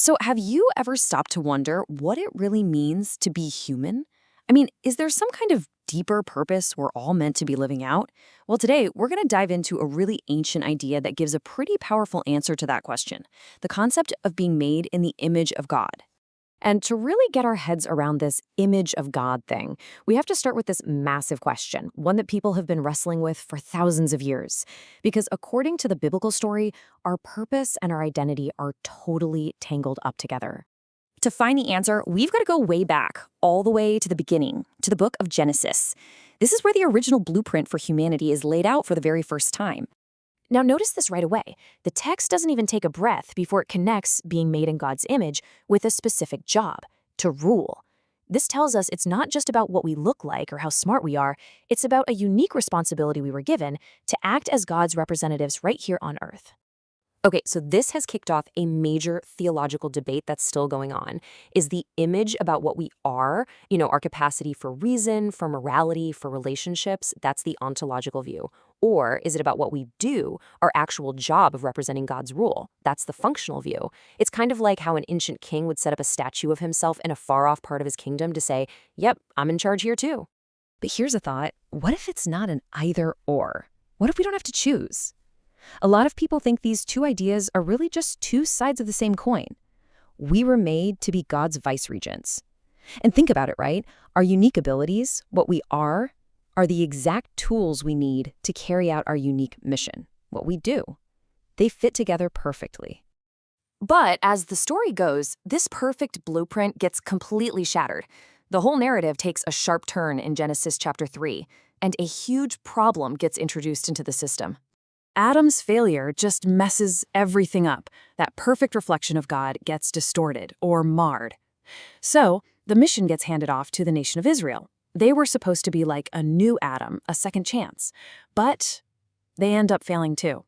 So, have you ever stopped to wonder what it really means to be human? I mean, is there some kind of deeper purpose we're all meant to be living out? Well, today we're going to dive into a really ancient idea that gives a pretty powerful answer to that question: the concept of being made in the image of God. And to really get our heads around this image of God thing, we have to start with this massive question, one that people have been wrestling with for thousands of years. Because according to the biblical story, our purpose and our identity are totally tangled up together. To find the answer, we've got to go way back, all the way to the beginning, to the book of Genesis. This is where the original blueprint for humanity is laid out for the very first time. Now, notice this right away. The text doesn't even take a breath before it connects being made in God's image with a specific job: to rule. This tells us it's not just about what we look like or how smart we are, it's about a unique responsibility we were given to act as God's representatives right here on earth. Okay, so this has kicked off a major theological debate that's still going on. Is the image about what we are, our capacity for reason, for morality, for relationships, that's the ontological view? Or is it about what we do, our actual job of representing God's rule? That's the functional view. It's kind of like how an ancient king would set up a statue of himself in a far-off part of his kingdom to say, yep, I'm in charge here too. But here's a thought. What if it's not an either or? What if we don't have to choose? A lot of people think these two ideas are really just two sides of the same coin. We were made to be God's vice-regents. And think about it, right? Our unique abilities, what we are the exact tools we need to carry out our unique mission, what we do. They fit together perfectly. But as the story goes, this perfect blueprint gets completely shattered. The whole narrative takes a sharp turn in Genesis chapter 3, and a huge problem gets introduced into the system. Adam's failure just messes everything up. That perfect reflection of God gets distorted or marred. So, the mission gets handed off to the nation of Israel. They were supposed to be like a new Adam, a second chance. But they end up failing too.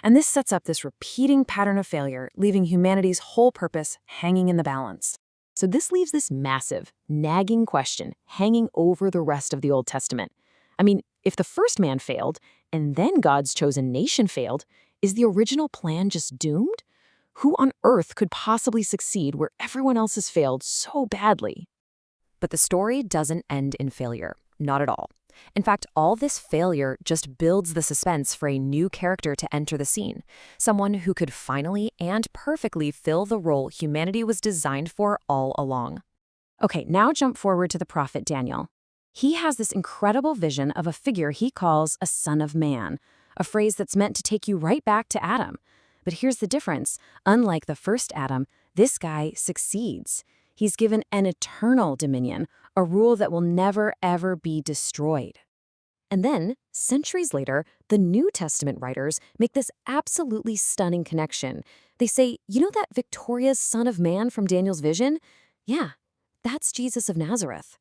And this sets up this repeating pattern of failure, leaving humanity's whole purpose hanging in the balance. So this leaves this massive, nagging question hanging over the rest of the Old Testament. I mean, if the first man failed, and then God's chosen nation failed, is the original plan just doomed? Who on earth could possibly succeed where everyone else has failed so badly? But the story doesn't end in failure. Not at all. In fact, all this failure just builds the suspense for a new character to enter the scene. Someone who could finally and perfectly fill the role humanity was designed for all along. Okay, now jump forward to the prophet Daniel. He has this incredible vision of a figure he calls a son of man, a phrase that's meant to take you right back to Adam. But here's the difference. Unlike the first Adam, this guy succeeds. He's given an eternal dominion, a rule that will never, ever be destroyed. And then, centuries later, the New Testament writers make this absolutely stunning connection. They say, you know that victorious Son of Man from Daniel's vision? Yeah, that's Jesus of Nazareth.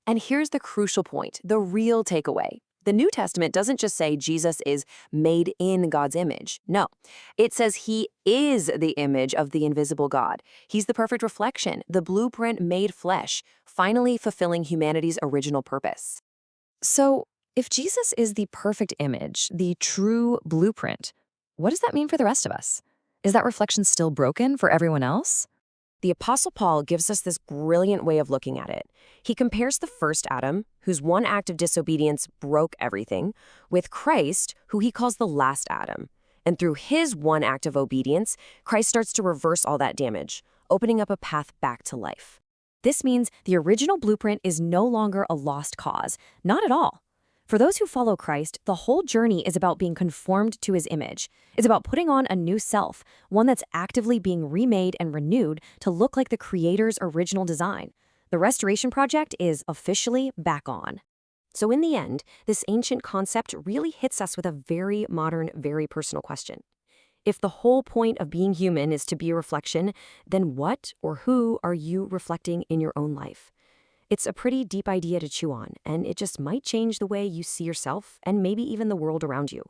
And here's the crucial point, the real takeaway. The New Testament doesn't just say Jesus is made in God's image. No, it says he is the image of the invisible God. He's the perfect reflection, the blueprint made flesh, finally fulfilling humanity's original purpose. So, if Jesus is the perfect image, the true blueprint, what does that mean for the rest of us? Is that reflection still broken for everyone else? The Apostle Paul gives us this brilliant way of looking at it. He compares the first Adam, whose one act of disobedience broke everything, with Christ, who he calls the last Adam. And through his one act of obedience, Christ starts to reverse all that damage, opening up a path back to life. This means the original blueprint is no longer a lost cause, not at all. For those who follow Christ, the whole journey is about being conformed to his image. It's about putting on a new self, one that's actively being remade and renewed to look like the Creator's original design. The restoration project is officially back on. So in the end, this ancient concept really hits us with a very modern, very personal question. If the whole point of being human is to be a reflection, then what or who are you reflecting in your own life? It's a pretty deep idea to chew on, and it just might change the way you see yourself and maybe even the world around you.